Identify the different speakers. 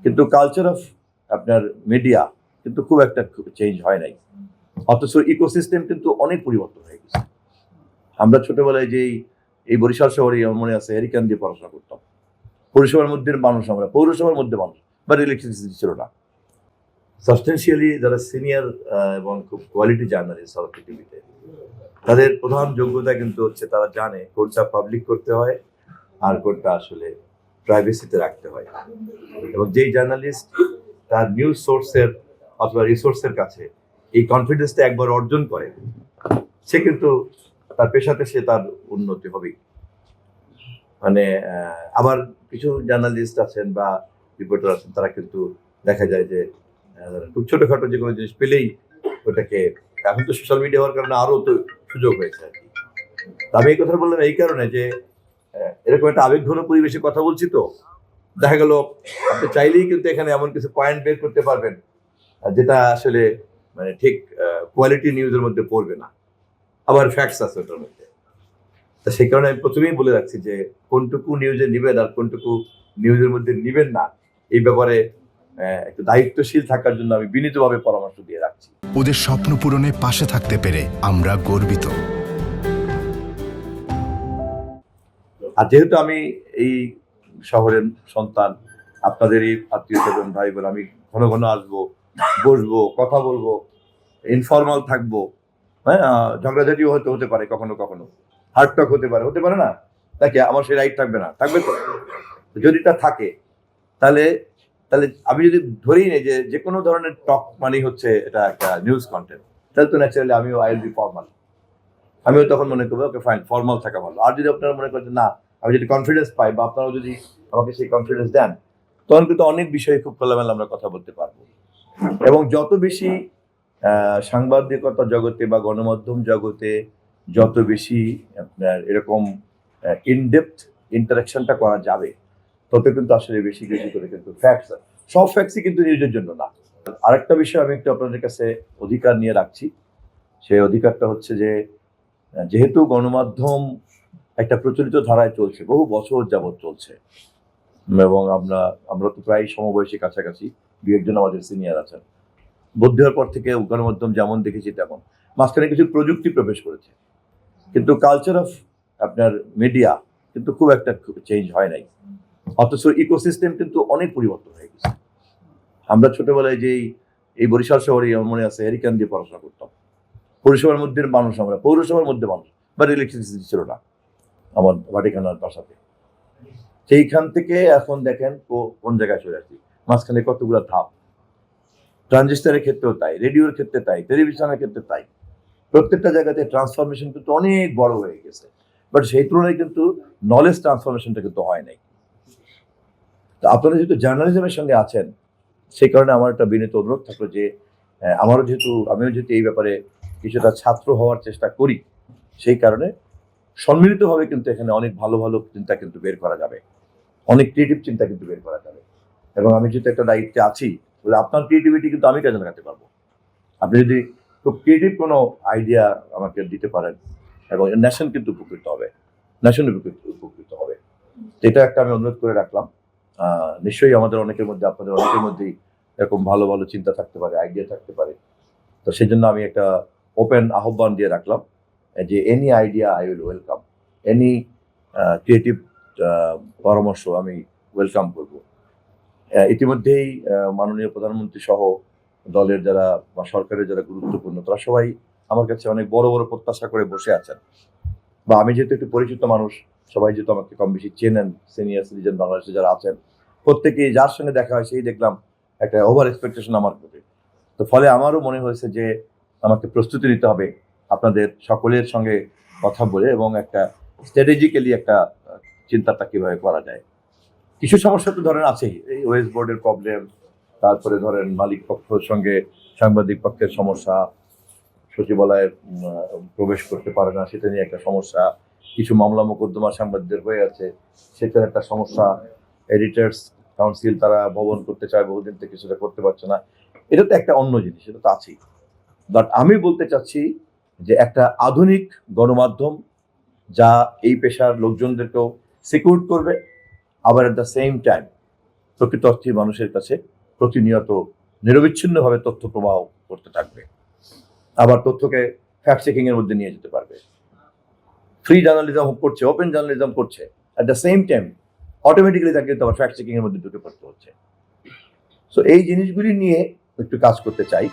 Speaker 1: কিন্তু culture of আপনার media কিন্তু খুব একটা চেঞ্জ হয় নাই। অথচ ইকোসিস্টেম কিন্তু অনেক পরিবর্তন হয়ে গেছে। আমরা ছোটবেলায় এই বরিশাল শহরে আমার মনে আছে হেরিকেন দিয়ে পড়াশোনা করতাম। পৌরসভার মধ্যে মানুষ, আমরা পৌরসভার মধ্যে মানুষ, বাট ইলেকট্রিসিটি ছিল না। সাবস্টেন্সিয়ালি যারা সিনিয়র এবং খুব কোয়ালিটি জার্নালিস্ট হবে পৃথিবীতে, তাদের প্রধান যোগ্যতা কিন্তু হচ্ছে তারা জানে কোনটা পাবলিক করতে হয় আর কোনটা আসলে প্রাইভেসিতে রাখতে হয়। এবং যেই জার্নালিস্ট তার নিউজ সোর্সের অথবা রিসোর্সের কাছে এই কনফিডেন্সটা একবার অর্জন করে, সে কিন্তু তার পেশাতে সে তার উন্নতি হবেই। মানে আবার কিছু জার্নালিস্ট আছেন বা রিপোর্টার আছেন, তারা কিন্তু দেখা যায় যে খুব ছোটখাটো যে কোনো জিনিস পেলেই ওটাকে, এখন তো সোশ্যাল মিডিয়া হওয়ার কারণে আরো তো সুযোগ হয়েছে আর কি। আমি এই কথা বললাম এই কারণে যে এরকম একটা আবেগঘন পরিবেশে কথা বলছি, তো দেখা গেল আপনি চাইলেই কিন্তু এখানে এমন কিছু পয়েন্ট বের করতে পারবেন যেটা আসলে মানে ঠিক কোয়ালিটি নিউজের মধ্যে পড়বে না, আবার ফ্যাক্টস আছে ওটার মধ্যে। তা সেই কারণে আমি প্রথমেই বলে রাখছি যে কোনটুকু নিউজে নিবেন আর কোনটুকু নিউজের মধ্যে নিবেন না, এই ব্যাপারে একটু দায়িত্বশীল থাকার জন্য আমি বিনীতভাবে পরামর্শ দিয়ে রাখছি।
Speaker 2: ওদের স্বপ্ন পূরণে পাশে থাকতে পেরে আমরা গর্বিত।
Speaker 1: আর যেহেতু আমি এই শহরের সন্তান, আপনাদের এই আত্মীয় স্বজন ভাই বোন, আমি ঘন ঘন আসবো, বসবো, কথা বলবো, ইনফর্মাল থাকবো, হ্যাঁ, ঝগড়াঝাটিও হয়তো হতে পারে, কখনো কখনো হার্ড টক হতে পারে না, নাকি আমার সেই রাইট থাকবে না? থাকবে তো। যদি তা থাকে তাহলে তাহলে আমি যদি ধরেই নেই যে যে কোনো ধরনের টক মানে হচ্ছে এটা একটা নিউজ কন্টেন্ট, তাহলে তো ন্যাচারালি আমিও আই উইল বি ফর্মাল। আমিও তখন মনে করবো ওকে ফাইন, ফর্মাল থাকা ভালো। আর যদি আপনারা মনে করেন না, আমি যদি কনফিডেন্স পাই বা আপনারাও যদি আমাকে সেই কনফিডেন্স দেন, তখন কিন্তু অনেক বিষয়ে খুব খোলামেলা আমরা কথা বলতে পারবো। এবং যত বেশি সাংবাদিকতা জগতে বা গণমাধ্যম জগতে যত বেশি আপনার এরকম ইনডেপথ ইন্টারাকশনটা করা যাবে, তত কিন্তু আসলে বেশি বেশি করে কিন্তু ফ্যাক্টস, সব ফ্যাক্টসই কিন্তু নিউজের জন্য না। আরেকটা বিষয় আমি একটু আপনাদের কাছে অধিকার নিয়ে রাখছি, সেই অধিকারটা হচ্ছে যে যেহেতু গণমাধ্যম একটা প্রচলিত ধারায় চলছে, বহু বছর যাবৎ চলছে, এবং আমরা তো প্রায় সমবয়সী কাছাকাছি, দু একজন আমাদের সিনিয়র আছেন। বুদ্ধি হওয়ার পর থেকে গণমাধ্যম যেমন দেখেছি তেমন, মাঝখানে কিছু প্রযুক্তি প্রবেশ করেছে, কিন্তু কালচার অফ আপনার মিডিয়া কিন্তু খুব একটা চেঞ্জ হয় নাই। অথচ ইকোসিস্টেম কিন্তু অনেক পরিবর্তন হয়ে গেছে। আমরা ছোটবেলায় এই বরিশাল শহরে আমার মনে আছে হেরিকেন দিয়ে পড়াশোনা করতাম। পৌরসভার মধ্যে মানুষ, আমরা পৌরসভার মধ্যে মানুষ, বাট ইলেকট্রিসিটি ছিল না আমার বাটিখানার বাসাতে। সেইখান থেকে এখন দেখেন কোন জায়গায় চলে আসছি, মাঝখানে কতগুলো ধাপ। ট্রানজিস্টারের ক্ষেত্রেও তাই, রেডিওর ক্ষেত্রে তাই, টেলিভিশনের ক্ষেত্রে তাই। প্রত্যেকটা জায়গাতে ট্রান্সফরমেশন কিন্তু অনেক বড় হয়ে গেছে, বাট সেই তুলনায় কিন্তু নলেজ ট্রান্সফরমেশনটা কিন্তু হয় নাই। তো আপনারা যেহেতু জার্নালিজমের সঙ্গে আছেন, সেই কারণে আমার একটা বিনীত অনুরোধ থাকলো যে আমিও যেহেতু এই ব্যাপারে কিছুটা ছাত্র হওয়ার চেষ্টা করি, সেই কারণে সম্মিলিতভাবে কিন্তু এখানে অনেক ভালো ভালো চিন্তা কিন্তু বের করা যাবে, অনেক ক্রিয়েটিভ চিন্তা কিন্তু বের করা যাবে। এবং আমি যেহেতু একটা দায়িত্বে আছি, বলে আপনার ক্রিয়েটিভিটি কিন্তু আমি কাজে লাগাতে পারবো। আপনি যদি খুব ক্রিয়েটিভ কোনো আইডিয়া আমাকে দিতে পারেন, এবং ন্যাশন কিন্তু উপকৃত হবে, ন্যাশন উপকৃত হবে। এটা একটা আমি অনুরোধ করে রাখলাম। নিশ্চয়ই আমাদের অনেকের মধ্যে, আপনাদের অনেকের মধ্যেই এরকম ভালো ভালো চিন্তা থাকতে পারে, আইডিয়া থাকতে পারে। তো সেই জন্য আমি একটা ওপেন আহ্বান দিয়ে রাখলাম যে any idea I will welcome, any creative পরামর্শ আমি ওয়েলকাম করব। ইতিমধ্যেই মাননীয় প্রধানমন্ত্রী সহ দলের যারা বা সরকারের যারা গুরুত্বপূর্ণ, তারা সবাই আমার কাছে অনেক বড় বড় প্রত্যাশা করে বসে আছেন। বা আমি যেহেতু একটু পরিচিত মানুষ, সবাই যেহেতু আমাকে কম বেশি চেনেন, সিনিয়র সিটিজেন বাংলাদেশে যারা আছেন, প্রত্যেকেই যার সঙ্গে দেখা হয় সেই দেখলাম একটা ওভার এক্সপেকটেশন আমার প্রতি। তো ফলে আমারও মনে হয়েছে যে আমাকে প্রস্তুতি নিতে হবে আপনাদের সকলের সঙ্গে কথা বলে, এবং একটা স্ট্র্যাটেজিক্যালি একটা চিন্তাটা কিভাবে করা যায়। কিছু সমস্যা তো ধরেন আছেই, এই ওয়েস্ট বোর্ডের প্রবলেম, তারপরে ধরেন মালিক পক্ষের সঙ্গে সাংবাদিক পক্ষের সমস্যা, সচিবালয়ে প্রবেশ করতে পারে না, সেটা নিয়ে একটা সমস্যা। কিছু মামলা মোকদ্দমা সাংবাদিকদের হয়ে আছে, সেটার একটা সমস্যা। এডিটার্স কাউন্সিল তারা ভবন করতে চায়, বহুদিন থেকে সেটা করতে পারছে না। এটা তো একটা অন্য জিনিস, এটা তো আছেই। বাট আমি বলতে চাচ্ছি যে একটা আধুনিক গণমাধ্যম যা এই পেশার লোকজনদেরকেও সিকিউর করবে, আবার এট দ্য সেম টাইম প্রকৃত অর্থে মানুষের কাছে প্রতিনিয়ত নিরবিচ্ছিন্নভাবে তথ্য প্রবাহ করতে থাকবে, আবার তথ্যকে ফ্যাক্ট চেকিং এর মধ্যে নিয়ে যেতে পারবে। ফ্রি জার্নালিজম করছে, ওপেন জার্নালিজম করছে, at the same time automatically তাকে কিন্তু আবার ফ্যাক্ট চেকিং এর মধ্যে ঢুকে পড়তে হচ্ছে। সো এই জিনিসগুলি নিয়ে একটু কাজ করতে চাই।